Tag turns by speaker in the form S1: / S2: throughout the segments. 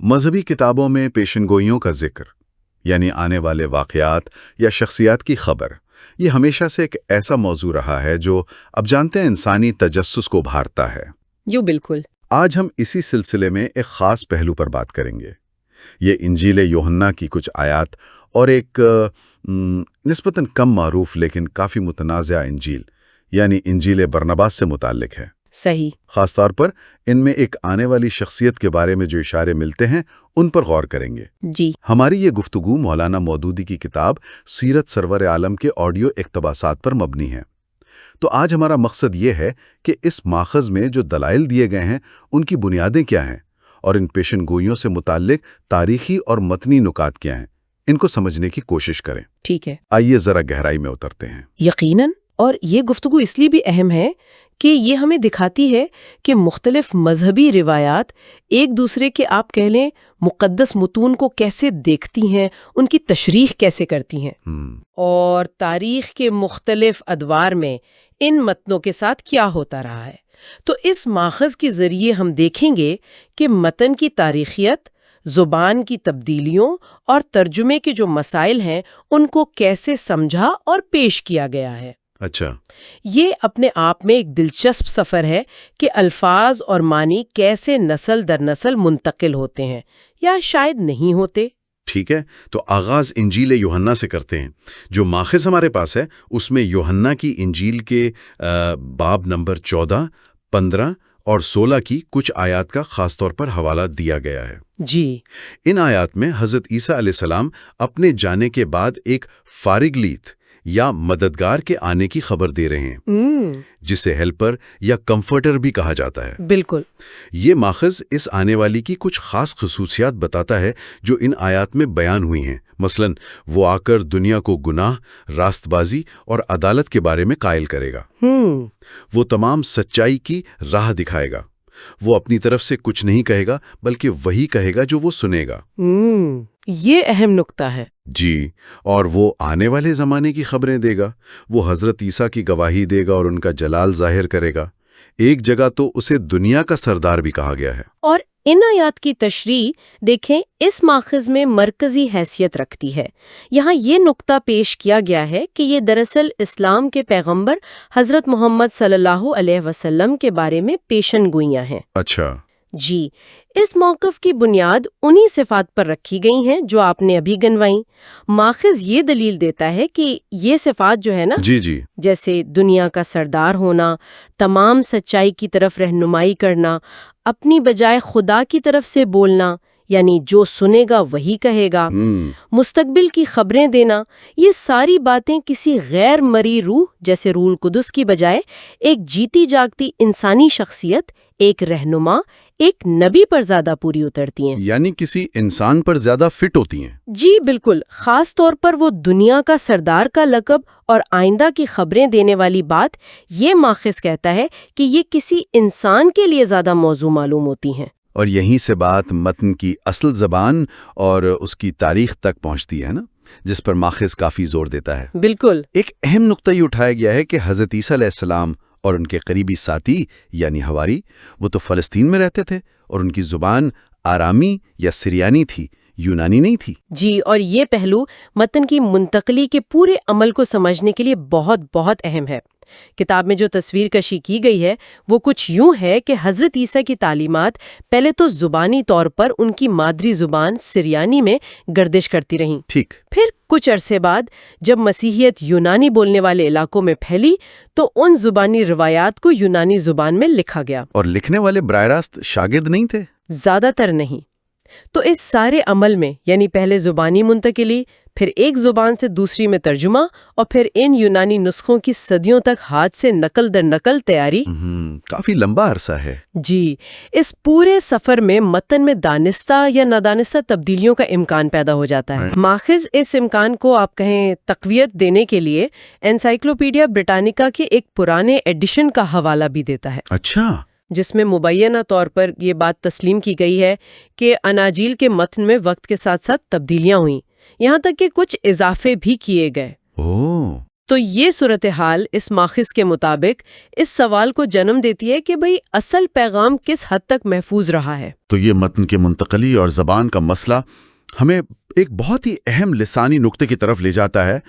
S1: مذہبی کتابوں میں پیشن گوئیوں کا ذکر، یعنی آنے والے واقعات یا شخصیات کی خبر، یہ ہمیشہ سے ایک ایسا موضوع رہا ہے جو اب جانتے ہیں انسانی تجسس کو ابھارتا ہے۔
S2: بالکل۔
S1: آج ہم اسی سلسلے میں ایک خاص پہلو پر بات کریں گے۔ یہ انجیل یوحنا کی کچھ آیات اور ایک نسبتاً کم معروف لیکن کافی متنازع انجیل، یعنی انجیل برنباس سے متعلق ہے۔
S2: صحیح۔
S1: خاص طور پر ان میں ایک آنے والی شخصیت کے بارے میں جو اشارے ملتے ہیں ان پر غور کریں گے۔
S2: جی۔
S1: ہماری یہ گفتگو مولانا مودودی کی کتاب سیرت سرور عالم کے آڈیو اقتباسات پر مبنی ہے۔ تو آج ہمارا مقصد یہ ہے کہ اس ماخذ میں جو دلائل دیے گئے ہیں ان کی بنیادیں کیا ہیں، اور ان پیشن گوئیوں سے متعلق تاریخی اور متنی نکات کیا ہیں، ان کو سمجھنے کی کوشش کریں۔
S2: ٹھیک ہے،
S1: آئیے ذرا گہرائی میں اترتے ہیں۔
S2: یقیناً، اور یہ گفتگو اس لیے بھی اہم ہے کہ یہ ہمیں دکھاتی ہے کہ مختلف مذہبی روایات ایک دوسرے کے آپ کہہ لیں مقدس متون کو کیسے دیکھتی ہیں، ان کی تشریح کیسے کرتی ہیں، اور تاریخ کے مختلف ادوار میں ان متنوں کے ساتھ کیا ہوتا رہا ہے۔ تو اس ماخذ کے ذریعے ہم دیکھیں گے کہ متن کی تاریخیت، زبان کی تبدیلیوں اور ترجمے کے جو مسائل ہیں ان کو کیسے سمجھا اور پیش کیا گیا ہے۔
S1: اچھا،
S2: یہ اپنے آپ میں ایک دلچسپ سفر ہے کہ الفاظ اور معنی کیسے نسل در نسل منتقل ہوتے ہیں یا شاید نہیں ہوتے۔
S1: ٹھیک ہے، تو آغاز انجیل یوحنا سے کرتے ہیں۔ جو ماخذ ہمارے پاس ہے اس میں یوحنا کی انجیل کے باب نمبر 14، 15 اور 16 کی کچھ آیات کا خاص طور پر حوالہ دیا گیا ہے۔
S2: جی۔
S1: ان آیات میں حضرت عیسیٰ علیہ السلام اپنے جانے کے بعد ایک فارغلیت یا مددگار کے آنے کی خبر دے رہے ہیں، جسے ہیلپر یا کمفرٹر بھی کہا جاتا ہے۔
S2: بالکل۔ یہ
S1: ماخذ اس آنے والی کی کچھ خاص خصوصیات بتاتا ہے جو ان آیات میں بیان ہوئی ہیں۔ مثلا وہ آ کر دنیا کو گناہ، راست بازی اور عدالت کے بارے میں قائل کرے گا۔ وہ تمام سچائی کی راہ دکھائے گا۔ وہ اپنی طرف سے کچھ نہیں کہے گا بلکہ وہی کہے گا جو وہ سنے گا۔
S2: یہ اہم نکتہ ہے۔
S1: جی، اور وہ آنے والے زمانے کی خبریں دے گا۔ وہ حضرت عیسیٰ کی گواہی دے گا اور ان کا جلال ظاہر کرے گا۔ ایک جگہ تو اسے دنیا کا سردار بھی کہا گیا ہے۔
S2: اور ان آیات کی تشریح دیکھیں اس ماخذ میں مرکزی حیثیت رکھتی ہے۔ یہاں یہ نکتہ پیش کیا گیا ہے کہ یہ دراصل اسلام کے پیغمبر حضرت محمد صلی اللہ علیہ وسلم کے بارے میں پیشن گوئیاں ہیں۔
S1: اچھا۔
S2: جی، اس موقف کی بنیاد انہی صفات پر رکھی گئی ہیں جو آپ نے ابھی گنوائیں۔ ماخذ یہ دلیل دیتا ہے کہ یہ صفات جو ہے نا،
S1: جی،
S2: جیسے دنیا کا سردار ہونا، تمام سچائی کی طرف رہنمائی کرنا، اپنی بجائے خدا کی طرف سے بولنا، یعنی جو سنے گا وہی کہے گا، مستقبل کی خبریں دینا، یہ ساری باتیں کسی غیر مری روح جیسے روح القدس کی بجائے ایک جیتی جاگتی انسانی شخصیت، ایک رہنما، ایک نبی پر زیادہ پوری اترتی ہیں۔
S1: یعنی کسی انسان پر زیادہ فٹ ہوتی ہیں۔
S2: جی بالکل، خاص طور پر وہ دنیا کا سردار کا لقب اور آئندہ کی خبریں دینے والی بات، یہ ماخذ کہتا ہے کہ یہ کسی انسان کے لیے زیادہ موضوع معلوم ہوتی ہیں۔
S1: اور یہیں سے بات متن کی اصل زبان اور اس کی تاریخ تک پہنچتی ہے نا، جس پر ماخذ کافی زور دیتا ہے۔
S2: بالکل۔
S1: ایک اہم نقطہ یہ اٹھایا گیا ہے کہ حضرت عیسیٰ علیہ السلام اور ان کے قریبی ساتھی یعنی حواری، وہ تو فلسطین میں رہتے تھے اور ان کی زبان آرامی یا سریانی تھی، یونانی نہیں تھی۔
S2: جی، اور یہ پہلو متن کی منتقلی کے پورے عمل کو سمجھنے کے لیے بہت بہت اہم ہے۔ کتاب میں جو تصویر کشی کی گئی ہے وہ کچھ یوں ہے کہ حضرت عیسیٰ کی تعلیمات پہلے تو زبانی طور پر ان کی مادری زبان سریانی میں گردش کرتی رہیں۔
S1: ٹھیک۔
S2: پھر کچھ عرصے بعد جب مسیحیت یونانی بولنے والے علاقوں میں پھیلی تو ان زبانی روایات کو یونانی زبان میں لکھا گیا۔
S1: اور لکھنے والے براہ راست شاگرد نہیں تھے؟
S2: زیادہ تر نہیں۔ تو اس سارے عمل میں یعنی پہلے زبانی منتقلی، پھر ایک زبان سے دوسری میں ترجمہ، اور پھر ان یونانی نسخوں کی صدیوں تک ہاتھ سے نقل در نقل تیاری،
S1: کافی لمبا عرصہ ہے۔
S2: جی، اس پورے سفر میں متن میں دانستہ یا نادانستہ تبدیلیوں کا امکان پیدا ہو جاتا ہے۔ ماخذ اس امکان کو آپ کہیں تقویت دینے کے لیے انسائکلوپیڈیا برٹانیکا کے ایک پرانے ایڈیشن کا حوالہ بھی دیتا ہے۔
S1: اچھا۔
S2: جس میں مبینہ طور پر یہ بات تسلیم کی گئی ہے کہ اناجیل کے متن میں وقت کے ساتھ ساتھ تبدیلیاں ہوئیں، یہاں تک کہ کچھ اضافے بھی کیے گئے۔ تو یہ صورتحال اس ماخذ کے مطابق اس سوال کو جنم دیتی ہے کہ بھئی اصل پیغام کس حد تک محفوظ رہا ہے۔
S1: تو یہ متن کی منتقلی اور زبان کا مسئلہ ہمیں ایک بہت ہی اہم لسانی نقطے کی طرف لے جاتا ہے،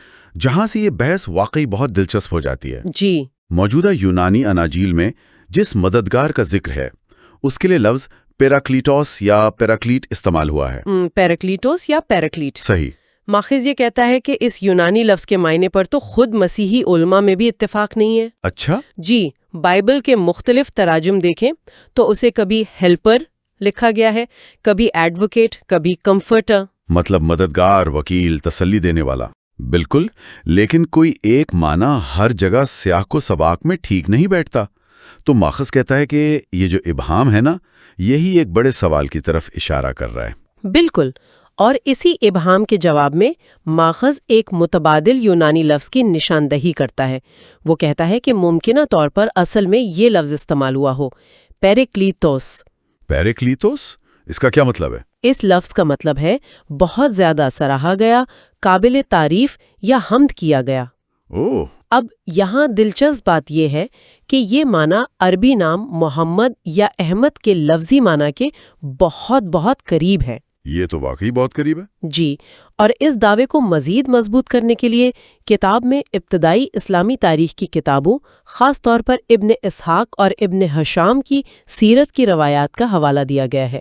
S1: جہاں سے یہ بحث واقعی بہت دلچسپ ہو جاتی ہے۔
S2: جی،
S1: موجودہ یونانی اناجیل میں جس مددگار کا ذکر ہے اس کے لیے لفظ پیراکلیٹوس یا پیراکلیٹ استعمال ہوا ہے۔
S2: پیراکلیٹوس یا پیراکلیٹ۔
S1: صحیح۔
S2: ماخذ یہ کہتا ہے کہ اس یونانی لفظ کے معنی پر تو خود مسیحی علماء میں بھی اتفاق نہیں ہے۔
S1: اچھا؟
S2: جی، بائبل کے مختلف تراجم دیکھیں تو اسے کبھی ہیلپر لکھا گیا ہے، کبھی ایڈوکیٹ، کبھی کمفرٹر۔
S1: مطلب مددگار، وکیل، تسلی دینے والا۔ بالکل، لیکن کوئی ایک معنی ہر جگہ سیاق کو سباق میں ٹھیک نہیں بیٹھتا۔ تو ماخذ کہتا ہے کہ یہ جو ابہام ہے نا، یہی ایک بڑے سوال کی طرف اشارہ کر رہا ہے۔
S2: بالکل، اور اسی ابہام کے جواب میں ماخذ ایک متبادل یونانی لفظ کی نشاندہی کرتا ہے۔ وہ کہتا ہے کہ ممکنہ طور پر اصل میں یہ لفظ استعمال ہوا ہو، پیریکلیتوس۔
S1: پیریکلیتوس؟ اس کا کیا مطلب ہے؟
S2: اس لفظ کا مطلب ہے بہت زیادہ سراہا گیا، قابل تعریف یا حمد کیا گیا۔
S1: اوہ!
S2: اب یہاں دلچسپ بات یہ ہے کہ یہ معنی عربی نام محمد یا احمد کے لفظی معنی کے بہت بہت قریب ہے۔
S1: یہ تو واقعی بہت قریب ہے۔
S2: جی، اور اس دعوے کو مزید مضبوط کرنے کے لیے کتاب میں ابتدائی اسلامی تاریخ کی کتابوں، خاص طور پر ابن اسحاق اور ابن ہشام کی سیرت کی روایات کا حوالہ دیا گیا ہے۔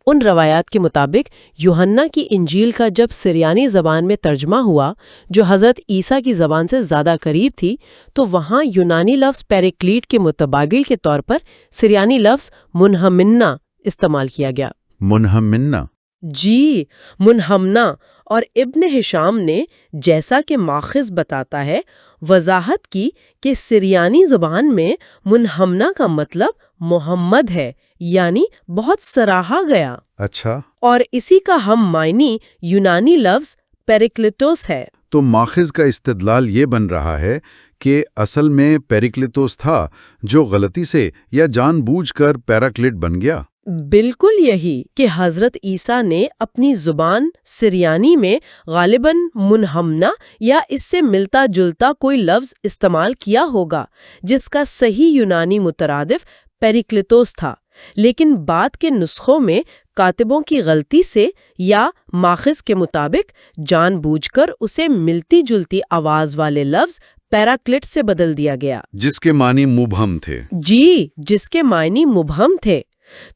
S2: ان روایات کے مطابق یوحنا کی انجیل کا جب سریانی زبان میں ترجمہ ہوا، جو حضرت عیسیٰ کی زبان سے زیادہ قریب تھی، تو وہاں یونانی لفظ پیریکلیٹ کے متبادل کے طور پر سریانی لفظ منہمنا استعمال کیا گیا۔
S1: منہمنا؟
S2: جی، منہمنا، اور ابن ہشام نے، جیسا کہ ماخذ بتاتا ہے، وضاحت کی کہ سریانی زبان میں منہمنا کا مطلب محمد ہے، یعنی بہت سراہا گیا۔
S1: اچھا۔
S2: اور اسی کا ہم معنی یونانی لفظ پیریکلیٹوس ہے۔
S1: تو ماخذ کا استدلال یہ بن رہا ہے کہ اصل میں پیریکلیٹوس تھا، جو غلطی سے یا جان بوجھ کر پیراکلیٹ بن گیا۔
S2: بالکل یہی کہ حضرت عیسیٰ نے اپنی زبان سریانی میں غالباً منہمنا یا اس سے ملتا جلتا کوئی لفظ استعمال کیا ہوگا، جس کا صحیح یونانی مترادف پیریکلیٹوس تھا، لیکن بعد کے نسخوں میں کاتبوں کی غلطی سے یا ماخذ کے مطابق جان بوجھ کر اسے ملتی جلتی آواز والے لفظ پیراکلیٹ سے بدل دیا گیا،
S1: جس کے معنی مبہم تھے۔
S2: جی، جس کے معنی مبہم تھے۔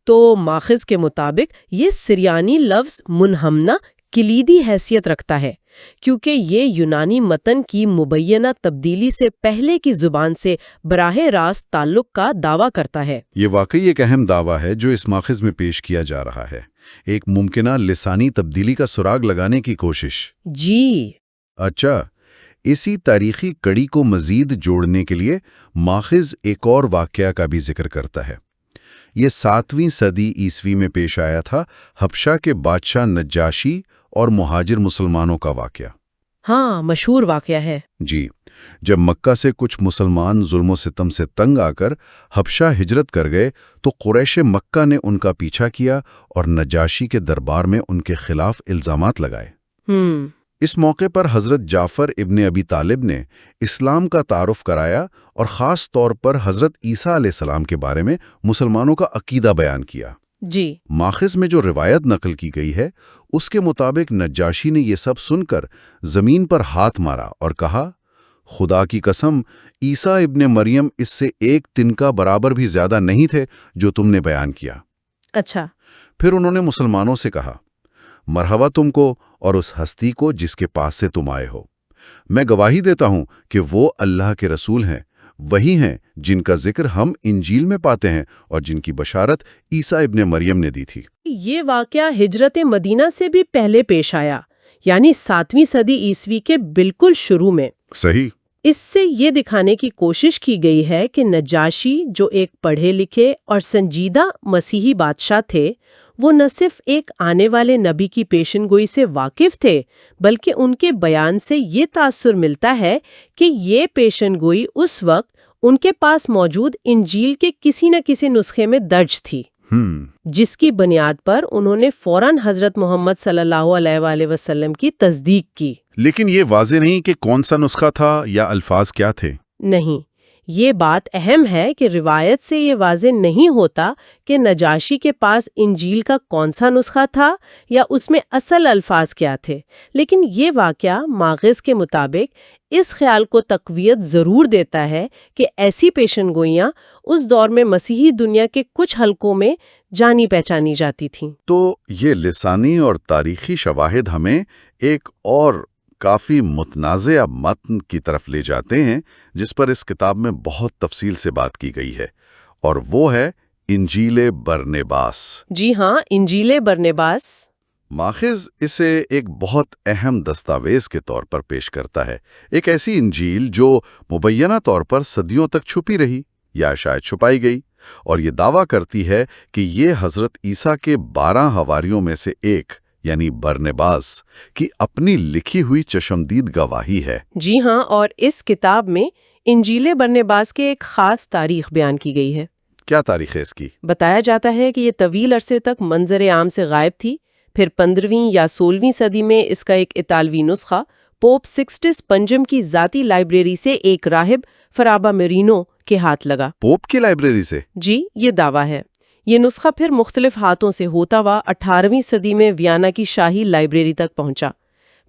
S2: تو ماخذ کے مطابق یہ سریانی لفظ منہمنا کلیدی حیثیت رکھتا ہے، کیونکہ یہ یونانی متن کی مبینہ تبدیلی سے پہلے کی زبان سے براہ راست تعلق کا دعویٰ کرتا ہے۔
S1: یہ واقعی ایک اہم دعویٰ ہے جو اس ماخذ میں پیش کیا جا رہا ہے، ایک ممکنہ لسانی تبدیلی کا سراغ لگانے کی کوشش۔
S2: جی۔
S1: اچھا، اسی تاریخی کڑی کو مزید جوڑنے کے لیے ماخذ ایک اور واقعہ کا بھی ذکر کرتا ہے۔ یہ 7ویں صدی عیسوی میں پیش آیا تھا، حبشہ کے بادشاہ نجاشی اور مہاجر مسلمانوں کا واقعہ۔
S2: ہاں، مشہور واقعہ ہے۔
S1: جی، جب مکہ سے کچھ مسلمان ظلم و ستم سے تنگ آ کر حبشہ ہجرت کر گئے تو قریش مکہ نے ان کا پیچھا کیا اور نجاشی کے دربار میں ان کے خلاف الزامات لگائے۔ اس موقع پر حضرت جعفر ابن ابی طالب نے اسلام کا تعارف کرایا اور خاص طور پر حضرت عیسیٰ علیہ السلام کے بارے میں مسلمانوں کا عقیدہ بیان کیا۔
S2: جی۔
S1: ماخذ میں جو روایت نقل کی گئی ہے اس کے مطابق نجاشی نے یہ سب سن کر زمین پر ہاتھ مارا اور کہا، خدا کی قسم، عیسیٰ ابن مریم اس سے ایک تنکا برابر بھی زیادہ نہیں تھے جو تم نے بیان کیا۔
S2: اچھا۔
S1: پھر انہوں نے مسلمانوں سے کہا، مرحبا تم کو اور اس ہستی کو جس کے پاس سے تم آئے ہو۔ میں گواہی دیتا ہوں کہ وہ اللہ کے رسول ہیں، وہی ہیں جن کا ذکر ہم انجیل میں پاتے ہیں اور جن کی بشارت عیسیٰ ابن مریم نے دی تھی۔
S2: یہ واقعہ ہجرت مدینہ سے بھی پہلے پیش آیا، یعنی 7ویں صدی عیسوی کے بالکل شروع میں۔
S1: صحیح۔
S2: اس سے یہ دکھانے کی کوشش کی گئی ہے کہ نجاشی، جو ایک پڑھے لکھے اور سنجیدہ مسیحی بادشاہ تھے، وہ نہ صرف ایک آنے والے نبی کی پیشن گوئی سے واقف تھے، بلکہ ان کے بیان سے یہ تاثر ملتا ہے کہ یہ پیشن گوئی اس وقت ان کے پاس موجود انجیل کے کسی نہ کسی نسخے میں درج تھی۔ جس کی بنیاد پر انہوں نے فوراً حضرت محمد صلی اللہ علیہ وآلہ وسلم کی تصدیق کی۔
S3: لیکن یہ واضح نہیں کہ کون سا نسخہ تھا یا الفاظ کیا تھے۔
S2: نہیں، یہ بات اہم ہے کہ روایت سے یہ واضح نہیں ہوتا کہ نجاشی کے پاس انجیل کا کون سا نسخہ تھا یا اس میں اصل الفاظ کیا تھے، لیکن یہ واقعہ ماخذ کے مطابق اس خیال کو تقویت ضرور دیتا ہے کہ ایسی پیشن گوئیاں اس دور میں مسیحی دنیا کے کچھ حلقوں میں جانی پہچانی جاتی تھیں۔
S1: تو یہ لسانی اور تاریخی شواہد ہمیں ایک اور کافی متنازع متن کی طرف لے جاتے ہیں جس پر اس کتاب میں بہت تفصیل سے بات کی گئی ہے، اور وہ ہے انجیل برنباس۔
S2: جی ہاں، انجیل برنباس۔
S1: ماخذ اسے ایک بہت اہم دستاویز کے طور پر پیش کرتا ہے، ایک ایسی انجیل جو مبینہ طور پر صدیوں تک چھپی رہی یا شاید چھپائی گئی، اور یہ دعویٰ کرتی ہے کہ یہ حضرت عیسیٰ کے 12 حواریوں میں سے ایک یعنی برنباس کی اپنی لکھی ہوئی چشمدید گواہی ہے۔
S2: جی ہاں، اور اس کتاب میں انجیل برنباس کے ایک خاص تاریخ بیان کی گئی ہے۔
S1: کیا تاریخ ہے اس کی؟
S2: بتایا جاتا ہے کہ یہ طویل عرصے تک منظر عام سے غائب تھی، پھر 15ویں یا 16ویں صدی میں اس کا ایک اطالوی نسخہ پوپ سکسٹس پنجم کی ذاتی لائبریری سے ایک راہب فرابا میرینو کے ہاتھ لگا۔
S1: پوپ کی لائبریری سے؟
S2: جی، یہ دعویٰ ہے۔ یہ نسخہ پھر مختلف ہاتھوں سے ہوتا ہوا 18ویں صدی میں ویانا کی شاہی لائبریری تک پہنچا۔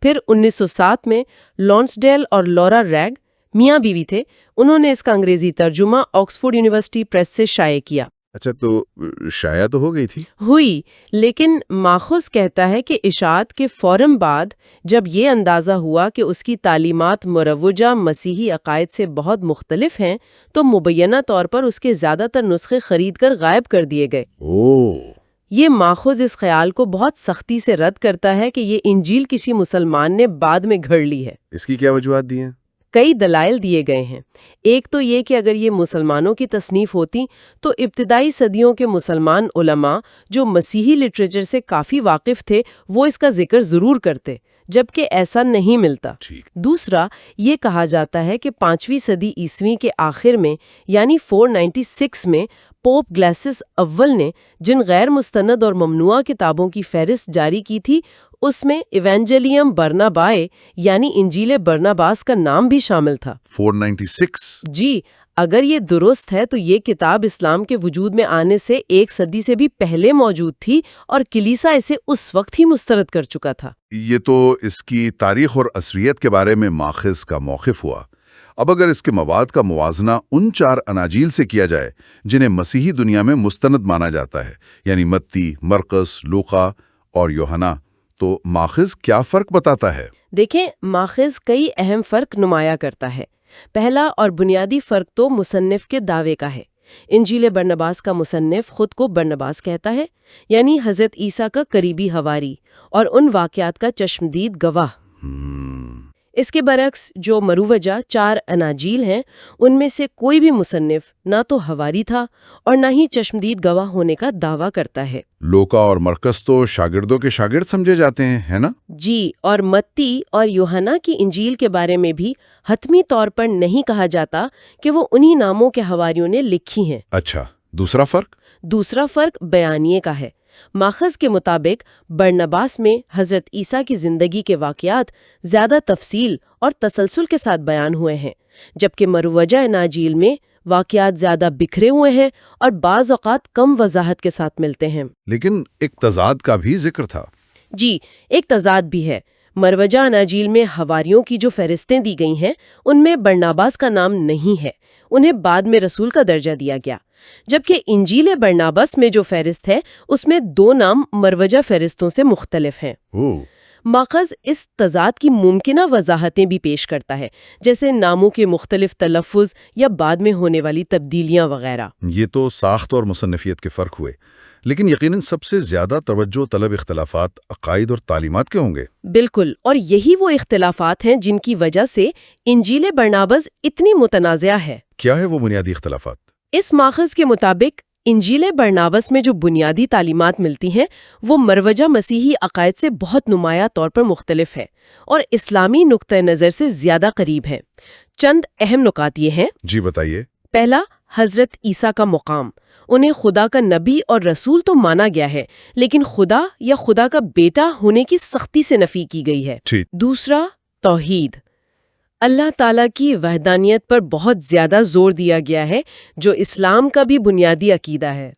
S2: پھر 1907 میں لانسڈیل اور لورا ریگ میاں بیوی تھے، انہوں نے اس کا انگریزی ترجمہ آکسفورڈ یونیورسٹی پریس سے شائع کیا۔
S1: اچھا، تو شائع تو ہو گئی تھی؟
S2: ہوئی، لیکن ماخذ کہتا ہے کہ اشاعت کے فوراً بعد جب یہ اندازہ ہوا کہ اس کی تعلیمات مروجہ مسیحی عقائد سے بہت مختلف ہیں تو مبینہ طور پر اس کے زیادہ تر نسخے خرید کر غائب کر دیے گئے۔ یہ ماخذ اس خیال کو بہت سختی سے رد کرتا ہے کہ یہ انجیل کسی مسلمان نے بعد میں گھڑ لی ہے۔
S1: اس کی کیا وجوہات دی ہیں؟
S2: کئی دلائل دیے گئے ہیں۔ ایک تو یہ کہ اگر یہ مسلمانوں کی تصنیف ہوتی تو ابتدائی صدیوں کے مسلمان علماء جو مسیحی لٹریچر سے کافی واقف تھے وہ اس کا ذکر ضرور کرتے، جبکہ ایسا نہیں ملتا۔ دوسرا، یہ کہا جاتا ہے کہ 5ویں صدی عیسوی کے آخر میں یعنی 496 میں پوپ گلیسس اول نے جن غیر مستند اور ممنوعہ کتابوں کی فہرست جاری کی تھی اس میں ایونجیلیم برنابائے یعنی انجیل برناباس کا نام بھی شامل تھا۔
S1: 496؟
S2: جی، اگر یہ درست ہے تو یہ کتاب اسلام کے وجود میں آنے سے 1 صدی سے بھی پہلے موجود تھی اور کلیسا اسے اس وقت ہی مسترد کر چکا تھا۔
S1: یہ تو اس کی تاریخ اور عصریت کے بارے میں ماخذ کا موقف ہوا۔ اب اگر اس کے مواد کا موازنہ ان 4 اناجیل سے کیا جائے جنہیں مسیحی دنیا میں مستند مانا جاتا ہے، یعنی متی، مرقس، لوقا اور یوحنا، تو ماخذ کیا فرق بتاتا ہے؟
S2: دیکھیں، ماخذ کئی اہم فرق نمایاں کرتا ہے۔ پہلا اور بنیادی فرق تو مصنف کے دعوے کا ہے۔ انجیل برنباس کا مصنف خود کو برنباس کہتا ہے، یعنی حضرت عیسیٰ کا قریبی حواری اور ان واقعات کا چشمدید گواہ۔ اس کے برعکس جو مروجہ 4 اناجیل ہیں ان میں سے کوئی بھی مصنف نہ تو حواری تھا اور نہ ہی چشمدید گواہ ہونے کا دعویٰ کرتا ہے۔
S1: لوکا اور مرقس تو شاگردوں کے شاگرد سمجھے جاتے ہیں، ہے نا؟
S2: جی، اور متی اور یوحنا کی انجیل کے بارے میں بھی حتمی طور پر نہیں کہا جاتا کہ وہ انہی ناموں کے حواریوں نے لکھی ہیں۔
S1: اچھا، دوسرا فرق؟
S2: دوسرا فرق بیانیے کا ہے۔ ماخذ کے مطابق برنباس میں حضرت عیسیٰ کی زندگی کے واقعات زیادہ تفصیل اور تسلسل کے ساتھ بیان ہوئے ہیں، جبکہ مروجہ اناجیل میں واقعات زیادہ بکھرے ہوئے ہیں اور بعض اوقات کم وضاحت کے ساتھ ملتے ہیں۔
S1: لیکن ایک تضاد کا بھی ذکر تھا۔
S2: جی، ایک تضاد بھی ہے۔ مروجہ اناجیل میں حواریوں کی جو فہرستیں دی گئی ہیں ان میں برناباس کا نام نہیں ہے، انہیں بعد میں رسول کا درجہ دیا گیا، جبکہ انجیل برناباس میں جو فہرست ہے اس میں 2 نام مروجہ فہرستوں سے مختلف ہیں۔ ماخذ اس تضاد کی ممکنہ وضاحتیں بھی پیش کرتا ہے، جیسے ناموں کے مختلف تلفظ یا بعد میں ہونے والی تبدیلیاں وغیرہ۔
S1: یہ تو ساخت اور مصنفیت کے فرق ہوئے، لیکن یقیناً سب سے زیادہ توجہ طلب اختلافات عقائد اور تعلیمات کے ہوں گے۔
S2: بالکل، اور یہی وہ اختلافات ہیں جن کی وجہ سے انجیل برناباس اتنی متنازع ہے۔
S1: کیا ہے وہ بنیادی اختلافات؟
S2: اس ماخذ کے مطابق انجیل برناباس میں جو بنیادی تعلیمات ملتی ہیں وہ مروجہ مسیحی عقائد سے بہت نمایاں طور پر مختلف ہے اور اسلامی نقطہ نظر سے زیادہ قریب ہے۔ چند اہم نکات یہ ہیں۔
S1: جی بتائیے۔
S2: پہلا، حضرت عیسیٰ کا مقام۔ انہیں خدا کا نبی اور رسول تو مانا گیا ہے، لیکن خدا یا خدا کا بیٹا ہونے کی سختی سے نفی کی گئی ہے۔
S3: ٹھیک۔
S2: دوسرا، توحید، اللہ تعالیٰ کی وحدانیت پر بہت زیادہ زور دیا گیا ہے، جو اسلام کا بھی بنیادی عقیدہ ہے۔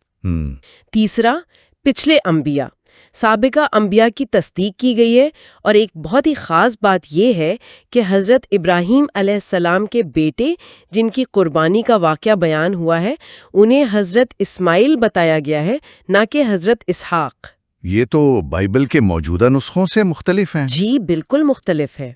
S2: تیسرا، پچھلے انبیاء، سابقہ انبیاء کی تصدیق کی گئی ہے، اور ایک بہت ہی خاص بات یہ ہے کہ حضرت ابراہیم علیہ السلام کے بیٹے جن کی قربانی کا واقعہ بیان ہوا ہے، انہیں حضرت اسماعیل بتایا گیا ہے، نہ کہ حضرت اسحاق۔
S3: یہ تو بائبل کے موجودہ نسخوں سے مختلف ہیں۔
S2: جی بالکل مختلف ہے۔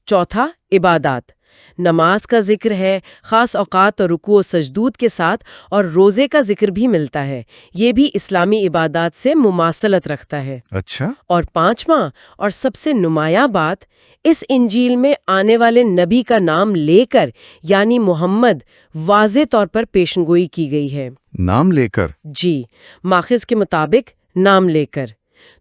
S2: چوتھا، عبادات، نماز کا ذکر ہے، خاص اوقات اور رکوع و سجدود کے ساتھ، اور روزے کا ذکر بھی ملتا ہے، یہ بھی اسلامی عبادات سے مماثلت رکھتا ہے۔
S3: اچھا۔
S2: اور پانچواں اور سب سے نمایاں بات، اس انجیل میں آنے والے نبی کا نام لے کر، یعنی محمد، واضح طور پر پیشنگوئی کی گئی ہے۔
S3: نام لے کر؟
S2: جی، ماخذ کے مطابق نام لے کر۔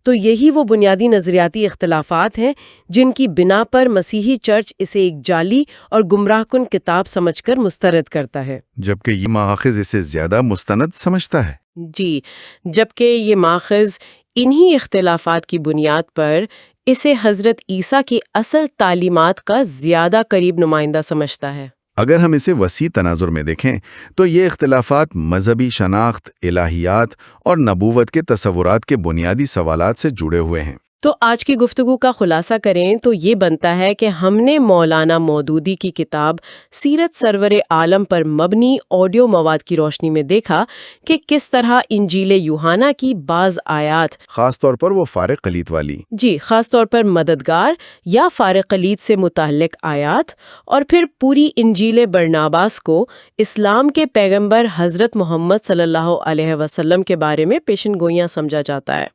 S2: تو یہی وہ بنیادی نظریاتی اختلافات ہیں جن کی بنا پر مسیحی چرچ اسے ایک جعلی اور گمراہ کن کتاب سمجھ کر مسترد کرتا ہے،
S3: جبکہ یہ ماخذ اسے زیادہ مستند سمجھتا ہے۔
S2: جی، جبکہ یہ ماخذ انہی اختلافات کی بنیاد پر اسے حضرت عیسیٰ کی اصل تعلیمات کا زیادہ قریب نمائندہ سمجھتا ہے۔
S3: اگر ہم اسے وسیع تناظر میں دیکھیں تو یہ اختلافات مذہبی شناخت، الہیات اور نبوت کے تصورات کے بنیادی سوالات سے جڑے ہوئے ہیں۔
S2: تو آج کی گفتگو کا خلاصہ کریں تو یہ بنتا ہے کہ ہم نے مولانا مودودی کی کتاب سیرت سرور عالم پر مبنی آڈیو مواد کی روشنی میں دیکھا کہ کس طرح انجیل یوحنا کی بعض آیات،
S3: خاص طور پر وہ فارق قلیت والی،
S2: خاص طور پر مددگار یا فارق قلیت سے متعلق آیات، اور پھر پوری انجیل برناباس کو اسلام کے پیغمبر حضرت محمد صلی اللہ علیہ وسلم کے بارے میں پیشن گوئیاں سمجھا جاتا ہے۔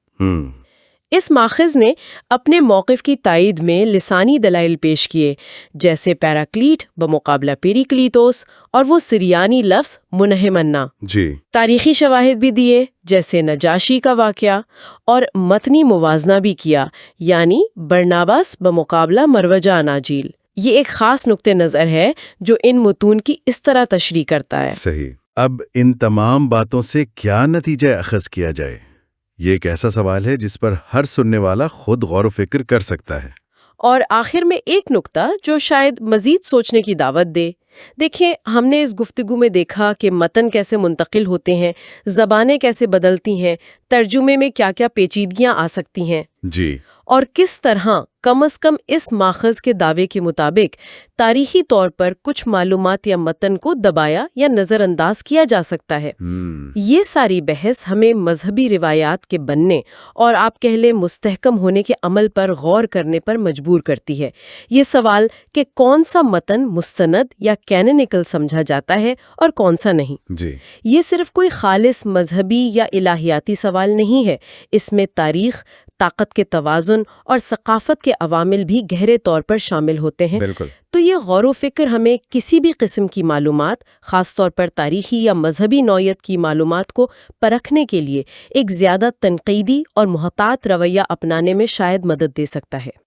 S2: اس ماخذ نے اپنے موقف کی تائید میں لسانی دلائل پیش کیے، جیسے پیراکلیٹ بمقابلہ پیریکلیتوس، اور وہ سریانی لفظ منہمنا۔ تاریخی شواہد بھی دیے، جیسے نجاشی کا واقعہ، اور متنی موازنہ بھی کیا، یعنی برناباس بمقابلہ مروجہ اناجیل۔ یہ ایک خاص نقطہ نظر ہے جو ان متون کی اس طرح تشریح کرتا ہے۔
S1: صحیح۔ اب ان تمام باتوں سے کیا نتیجہ اخذ کیا جائے؟ یہ ایک ایسا سوال ہے جس پر ہر سننے والا خود غور و فکر کر سکتا ہے۔
S2: اور آخر میں ایک نقطہ جو شاید مزید سوچنے کی دعوت دے۔ دیکھیں، ہم نے اس گفتگو میں دیکھا کہ متن کیسے منتقل ہوتے ہیں، زبانیں کیسے بدلتی ہیں، ترجمے میں کیا کیا پیچیدگیاں آ سکتی ہیں، اور کس طرح کم از کم اس ماخذ کے دعوے کے مطابق تاریخی طور پر کچھ معلومات یا متن کو دبایا یا نظر انداز کیا جا سکتا ہے۔ یہ ساری بحث ہمیں مذہبی روایات کے بننے اور آپ کہہ لیں مستحکم ہونے کے عمل پر غور کرنے پر مجبور کرتی ہے۔ یہ سوال کہ کون سا متن مستند یا کینونیکل سمجھا جاتا ہے اور کون سا نہیں، یہ صرف کوئی خالص مذہبی یا الہیاتی سوال نہیں ہے، اس میں تاریخ، طاقت کے توازن اور ثقافت کے عوامل بھی گہرے طور پر شامل ہوتے ہیں۔ تو یہ غور و فکر ہمیں کسی بھی قسم کی معلومات، خاص طور پر تاریخی یا مذہبی نوعیت کی معلومات کو پرکھنے کے لیے ایک زیادہ تنقیدی اور محتاط رویہ اپنانے میں شاید مدد دے سکتا ہے۔